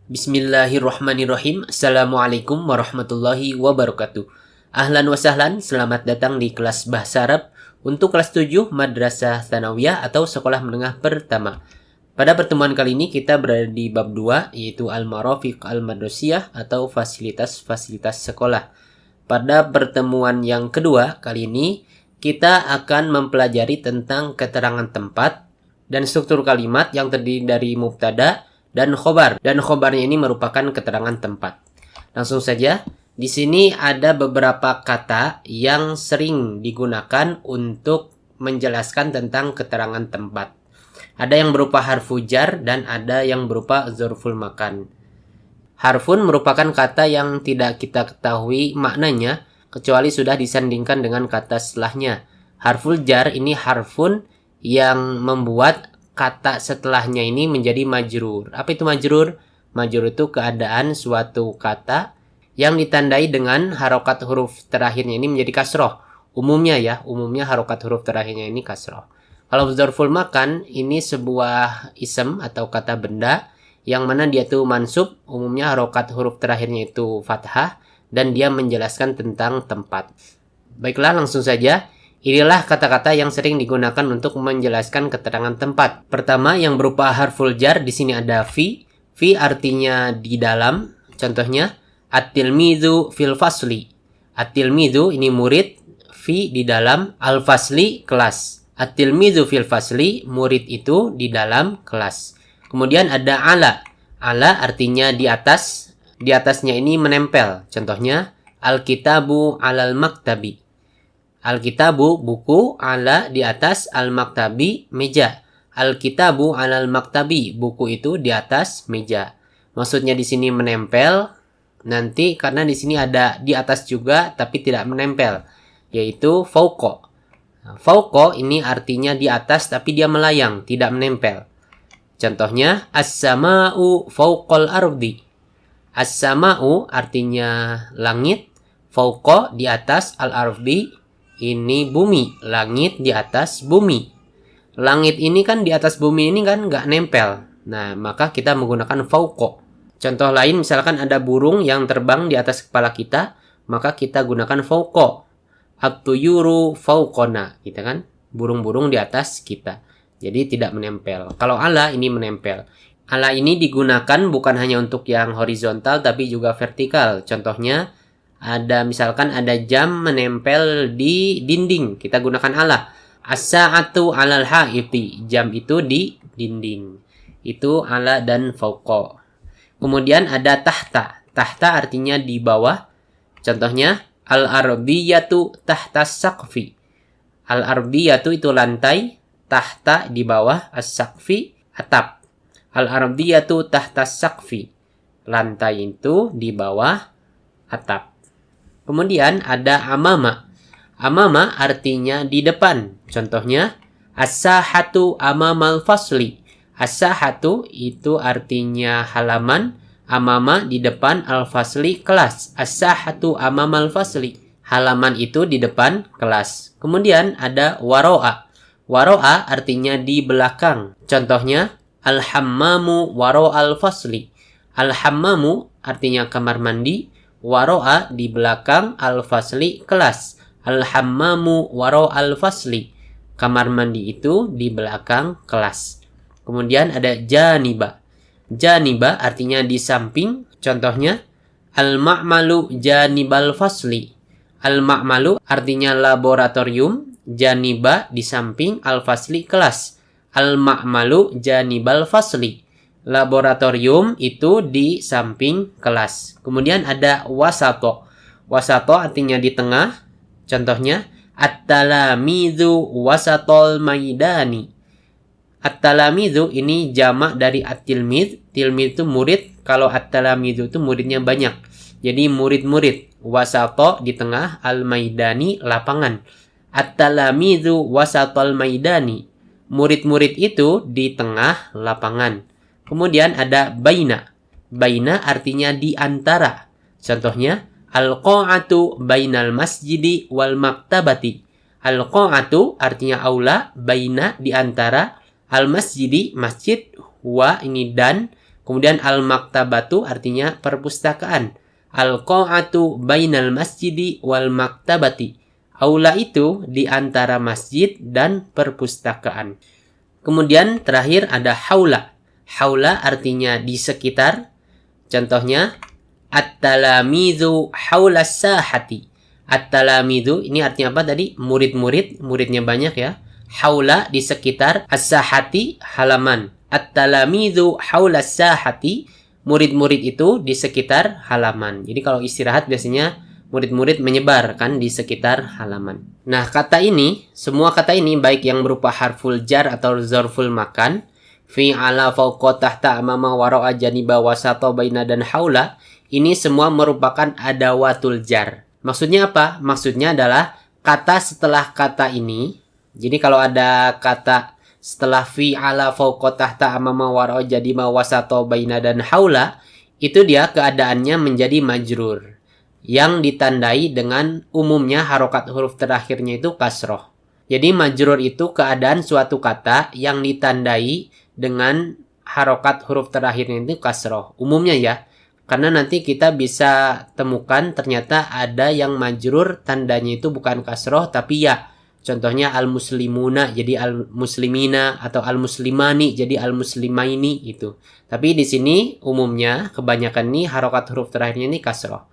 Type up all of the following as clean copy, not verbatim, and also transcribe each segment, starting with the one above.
Bismillahirrahmanirrahim. Assalamualaikum warahmatullahi wabarakatuh. Ahlan wa sahlan, selamat datang di kelas Bahasa Arab untuk kelas 7 Madrasah Tsanawiyah atau Sekolah Menengah Pertama. Pada pertemuan kali ini kita berada di bab 2 yaitu Al-Marafiq Al-Madrasiyah atau fasilitas-fasilitas sekolah. Pada pertemuan yang kedua kali ini kita akan mempelajari tentang keterangan tempat dan struktur kalimat yang terdiri dari mubtada dan khobar. Dan khobarnya ini merupakan keterangan tempat. Langsung saja, di sini ada beberapa kata yang sering digunakan untuk menjelaskan tentang keterangan tempat. Ada yang berupa harfu jar dan ada yang berupa dzarful makan. Harfun merupakan kata yang tidak kita ketahui maknanya kecuali sudah disandingkan dengan kata setelahnya. Harful jar ini harfun yang membuat kata setelahnya ini menjadi majrur. Apa itu majrur? Majrur itu keadaan suatu kata yang ditandai dengan harokat huruf terakhirnya ini menjadi kasroh. Umumnya harokat huruf terakhirnya ini kasroh. Kalau dzarful makan, ini sebuah ism atau kata benda yang mana dia tuh mansub, umumnya harokat huruf terakhirnya itu fathah dan dia menjelaskan tentang tempat. Baiklah, langsung saja. Inilah kata-kata yang sering digunakan untuk menjelaskan keterangan tempat. Pertama yang berupa harful jar, di sini ada fi. Fi artinya di dalam. Contohnya at-tilmidzu fil fasli. At-tilmidzu ini murid, fi di dalam, al-fasli kelas. At-tilmidzu fil fasli, murid itu di dalam kelas. Kemudian ada ala. Ala artinya di atas. Di atasnya ini menempel. Contohnya al-kitabu alal maktabi. Al-kitabu buku, ala di atas, al-maktabi meja. Al-kitabu alal maktabi, buku itu di atas meja. Maksudnya di sini menempel nanti karena di sini ada di atas juga tapi tidak menempel, yaitu fauqa. Fauqa ini artinya di atas tapi dia melayang, tidak menempel. Contohnya as-sama'u fauqal ardi. As-sama'u artinya langit, fauqa di atas, al-ardi ini bumi, langit di atas bumi. Langit ini kan di atas bumi ini kan nggak nempel. Nah, maka kita menggunakan fauqa. Contoh lain, misalkan ada burung yang terbang di atas kepala kita, maka kita gunakan fauqa. At-tuyuru fauqona, gitu kan? Burung-burung di atas kita. Jadi tidak menempel. Kalau ala ini menempel. Ala ini digunakan bukan hanya untuk yang horizontal tapi juga vertikal. Contohnya misalkan ada jam menempel di dinding, kita gunakan ala. As-sa'atu 'alal haiti, jam itu di dinding. Itu ala dan fauqa. Kemudian ada tahta. Tahta artinya di bawah. Contohnya al-ardiyatu tahta saqfi. Al-ardiyatu itu lantai, tahta di bawah, as-saqfi atap. Al-ardiyatu tahta saqfi. Lantai itu di bawah atap. Kemudian ada amama. Amama artinya di depan. Contohnya as-sahatu amamal fasli. As-sahatu itu artinya halaman, amama di depan, al-fasli kelas. As-sahatu amamal fasli. Halaman itu di depan kelas. Kemudian ada waro'a. Waro'a artinya di belakang. Contohnya al-hammamu waro'al fasli. Al-hammamu artinya kamar mandi, waro'a di belakang, al-fasli kelas. Al-hammamu waro al-fasli. Kamar mandi itu di belakang kelas. Kemudian ada janiba. Janiba artinya di samping. Contohnya al-ma'malu janibal fasli. Al-ma'malu artinya laboratorium. Janiba di samping, al-fasli kelas. Al-ma'malu janibal fasli. Laboratorium itu di samping kelas. Kemudian ada wasato. Wasato artinya di tengah. Contohnya at-talamizu wasatol maidani. At-talamizu ini jamak dari at-tilmid. Tilmid itu murid. Kalau at-talamizu itu muridnya banyak. Jadi murid-murid. Wasato di tengah, al-maidani lapangan. At-talamizu wasatol maidani. Murid-murid itu di tengah lapangan. Kemudian ada baina. Baina artinya di antara. Contohnya al-qa'atu bainal masjidi wal maktabati. Al-qa'atu artinya aula, baina di antara, al-masjidi masjid, wa ini dan, Kemudian al-maktabatu artinya perpustakaan. Al-qa'atu bainal masjidi wal maktabati. Aula itu di antara masjid dan perpustakaan. Kemudian terakhir ada haula. Haula artinya di sekitar. Contohnya at-talamizu haula sahati. At-talamizu ini artinya apa tadi? Murid-murid, muridnya banyak ya. Haula di sekitar, as-sahati halaman. At-talamizu haula sahati, murid-murid itu di sekitar halaman. Jadi kalau istirahat biasanya murid-murid menyebar kan di sekitar halaman. Nah, kata ini, semua kata ini baik yang berupa harful jar atau zarful makan, fi ala fauqa tahta amama wara'a janiba wasata baina dan haula, ini semua merupakan adawatul jar. Maksudnya apa? Maksudnya adalah kata setelah kata ini. Jadi kalau ada kata setelah fi ala fauqa tahta amama wara'a janiba wasata baina dan haula, itu dia keadaannya menjadi majrur yang ditandai dengan umumnya harokat huruf terakhirnya itu kasroh. Jadi majrur itu keadaan suatu kata yang ditandai dengan harokat huruf terakhirnya itu kasroh. Umumnya ya, karena nanti kita bisa temukan ternyata ada yang majrur tandanya itu bukan kasroh tapi ya. Contohnya al-muslimuna jadi al-muslimina atau al-muslimani jadi al-muslimaini itu. Tapi di sini umumnya kebanyakan nih harokat huruf terakhirnya ini kasroh.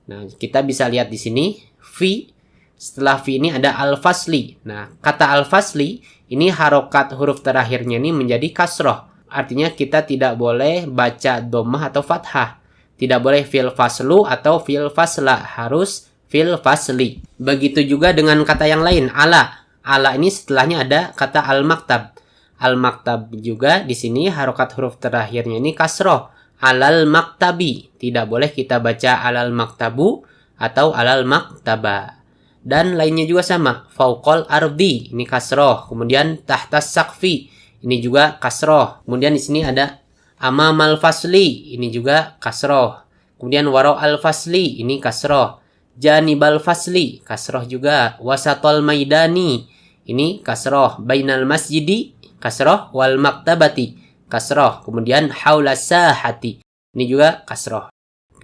Nah, kita bisa lihat di sini fi, setelah fi ini ada al-fasli. Nah, kata al-fasli ini harokat huruf terakhirnya ini menjadi kasroh. Artinya kita tidak boleh baca dhammah atau fathah. Tidak boleh fil faslu atau fil fasla, harus fil fasli. Begitu juga dengan kata yang lain, ala. Ala ini setelahnya ada kata al-maktab. Al-maktab juga di sini harokat huruf terakhirnya ini kasroh. Alal maktabi. Tidak boleh kita baca alal maktabu atau alal maktaba. Dan lainnya juga sama. Fauqal ardi. Ini kasroh. Kemudian tahtas sakfi. Ini juga kasroh. Kemudian di sini ada amamal fasli. Ini juga kasroh. Kemudian waro al fasli. Ini kasroh. Janibal fasli. Kasroh juga. Wasatol maidani. Ini kasroh. Bainal masjidi. Kasroh. Wal maktabati. Kasroh. Kemudian haula sahati. Ini juga kasroh.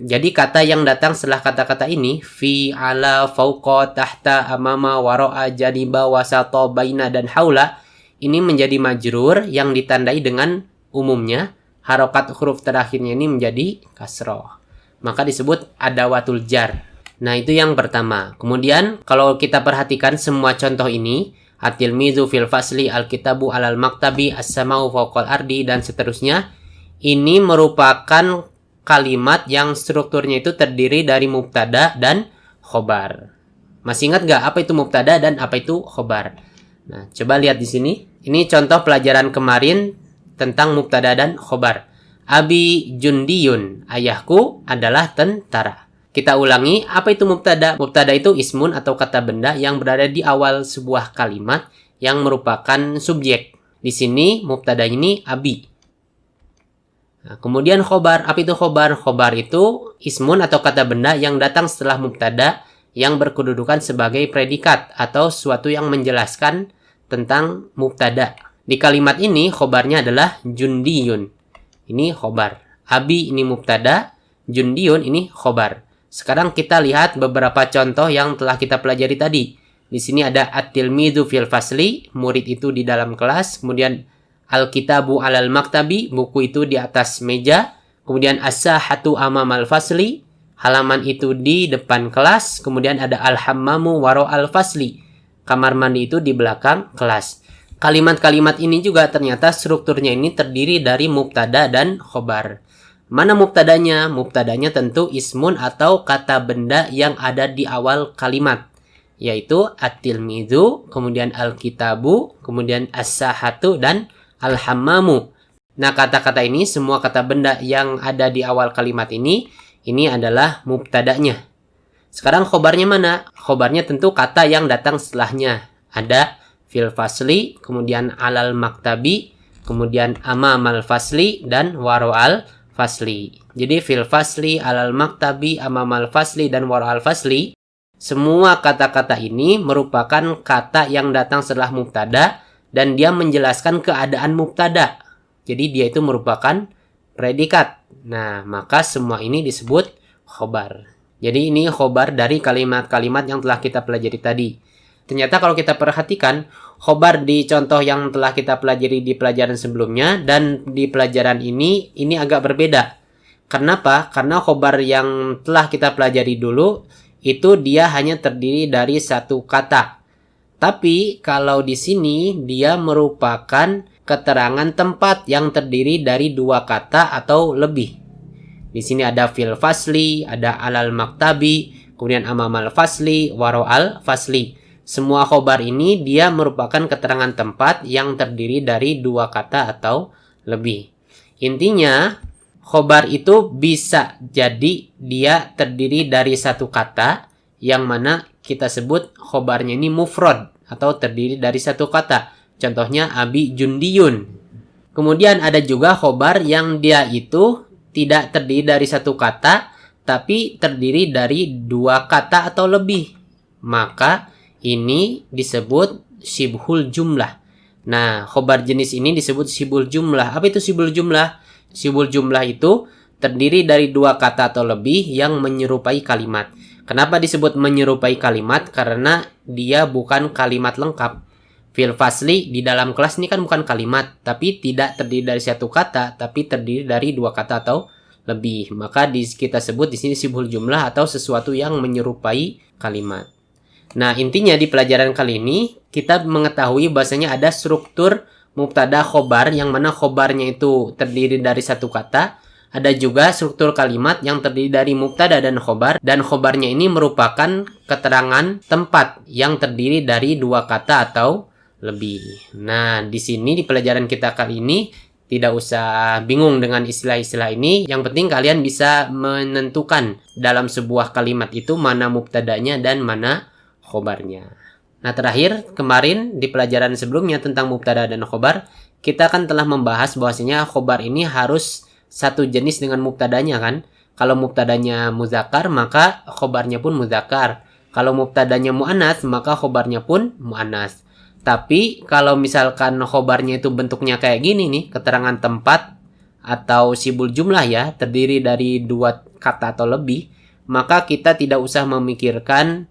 Jadi kata yang datang setelah kata-kata ini fi, ala, fauqa, tahta, amama, wara'a, janiba, wasata, baina dan haula ini menjadi majrur yang ditandai dengan umumnya harokat huruf terakhirnya ini menjadi kasroh. Maka disebut adawatul jar. Nah, itu yang pertama. Kemudian kalau kita perhatikan semua contoh ini, at-tilmizu fil fasli, al-kitabu alal maktabi, as-samau fawqal ardi, dan seterusnya. Ini merupakan kalimat yang strukturnya itu terdiri dari mubtada dan khobar. Masih ingat nggak apa itu mubtada dan apa itu khobar? Nah, coba lihat di sini. Ini contoh pelajaran kemarin tentang mubtada dan khobar. Abi jundiyun, ayahku adalah tentara. Kita ulangi, apa itu mubtada? Mubtada itu ismun atau kata benda yang berada di awal sebuah kalimat yang merupakan subjek. Di sini mubtada ini abi. Nah, kemudian khobar, apa itu khobar? Khobar itu ismun atau kata benda yang datang setelah mubtada yang berkedudukan sebagai predikat atau suatu yang menjelaskan tentang mubtada. Di kalimat ini khobarnya adalah jundiyun. Ini khobar. Abi ini mubtada, jundiyun ini khobar. Sekarang kita lihat beberapa contoh yang telah kita pelajari tadi. Di sini ada at-tilmizu fil fasli, murid itu di dalam kelas. Kemudian al-kitabu alal maktabi, buku itu di atas meja. Kemudian as-sahatu amamal fasli, halaman itu di depan kelas. Kemudian ada al-hammamu waro al-fasli, kamar mandi itu di belakang kelas. Kalimat-kalimat ini juga ternyata strukturnya ini terdiri dari mubtada dan khobar. Mana mubtadanya? Mubtadanya tentu ismun atau kata benda yang ada di awal kalimat, yaitu at-tilmizu, kemudian al-kitabu, kemudian as-sahatu, dan al-hammamu. Nah, kata-kata ini, semua kata benda yang ada di awal kalimat ini adalah mubtadanya. Sekarang khobarnya mana? Khobarnya tentu kata yang datang setelahnya. Ada fil fasli, kemudian alal maktabi, kemudian amamal fasli, dan waro'al fasli. Jadi fil fasli, alal maktabi, amamal fasli, dan waro'al fasli, semua kata-kata ini merupakan kata yang datang setelah mubtada dan dia menjelaskan keadaan mubtada. Jadi dia itu merupakan predikat. Nah, maka semua ini disebut khobar. Jadi ini khobar dari kalimat-kalimat yang telah kita pelajari tadi. Ternyata kalau kita perhatikan, khobar di contoh yang telah kita pelajari di pelajaran sebelumnya dan di pelajaran ini agak berbeda. Kenapa? Karena khobar yang telah kita pelajari dulu, itu dia hanya terdiri dari satu kata. Tapi kalau di sini dia merupakan keterangan tempat yang terdiri dari dua kata atau lebih. Di sini ada fil fasli, ada alal maktabi, kemudian amamal fasli, waro'al fasli. Semua khobar ini dia merupakan keterangan tempat yang terdiri dari dua kata atau lebih. Intinya, khobar itu bisa jadi dia terdiri dari satu kata, yang mana kita sebut khobarnya ini mufrad atau terdiri dari satu kata. Contohnya abi jundiyun. Kemudian ada juga khobar yang dia itu tidak terdiri dari satu kata, tapi terdiri dari dua kata atau lebih. Maka ini disebut syibhul jumlah. Nah, khobar jenis ini disebut syibhul jumlah. Apa itu syibhul jumlah? Syibhul jumlah itu terdiri dari dua kata atau lebih yang menyerupai kalimat. Kenapa disebut menyerupai kalimat? Karena dia bukan kalimat lengkap. Fil fasli di dalam kelas ini kan bukan kalimat, tapi tidak terdiri dari satu kata, tapi terdiri dari dua kata atau lebih. Maka kita sebut di sini syibhul jumlah atau sesuatu yang menyerupai kalimat. Nah, intinya di pelajaran kali ini kita mengetahui bahasanya ada struktur mubtada khobar yang mana khobarnya itu terdiri dari satu kata. Ada juga struktur kalimat yang terdiri dari mubtada dan khobarnya ini merupakan keterangan tempat yang terdiri dari dua kata atau lebih. Nah, di sini di pelajaran kita kali ini tidak usah bingung dengan istilah-istilah ini. Yang penting kalian bisa menentukan dalam sebuah kalimat itu mana mubtadanya dan mana khobarnya. Nah, terakhir kemarin di pelajaran sebelumnya tentang mubtada dan khobar, kita kan telah membahas bahwasanya khobar ini harus satu jenis dengan mubtadanya kan. Kalau mubtadanya muzakkar, maka khobarnya pun muzakkar. Kalau mubtadanya muannats, maka khobarnya pun muannats. Tapi kalau misalkan khobarnya itu bentuknya kayak gini nih, keterangan tempat atau syibhul jumlah ya, terdiri dari dua kata atau lebih, maka kita tidak usah memikirkan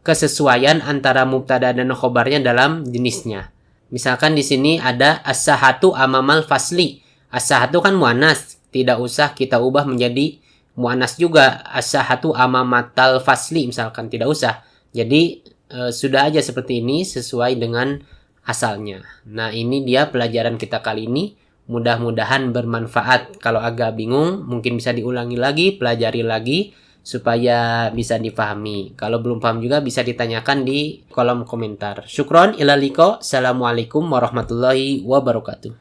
kesesuaian antara mubtada dan khobarnya dalam jenisnya. Misalkan di sini ada as-sahatu amamal fasli. As-sahatu kan muannats, tidak usah kita ubah menjadi muannats juga. As-sahatu amamatal fasli misalkan, tidak usah. Jadi sudah aja seperti ini sesuai dengan asalnya. Nah, ini dia pelajaran kita kali ini. Mudah-mudahan bermanfaat. Kalau agak bingung mungkin bisa diulangi lagi, pelajari lagi supaya bisa dipahami. Kalau belum paham juga bisa ditanyakan di kolom komentar. Syukron ilal liqa. Assalamualaikum warahmatullahi wabarakatuh.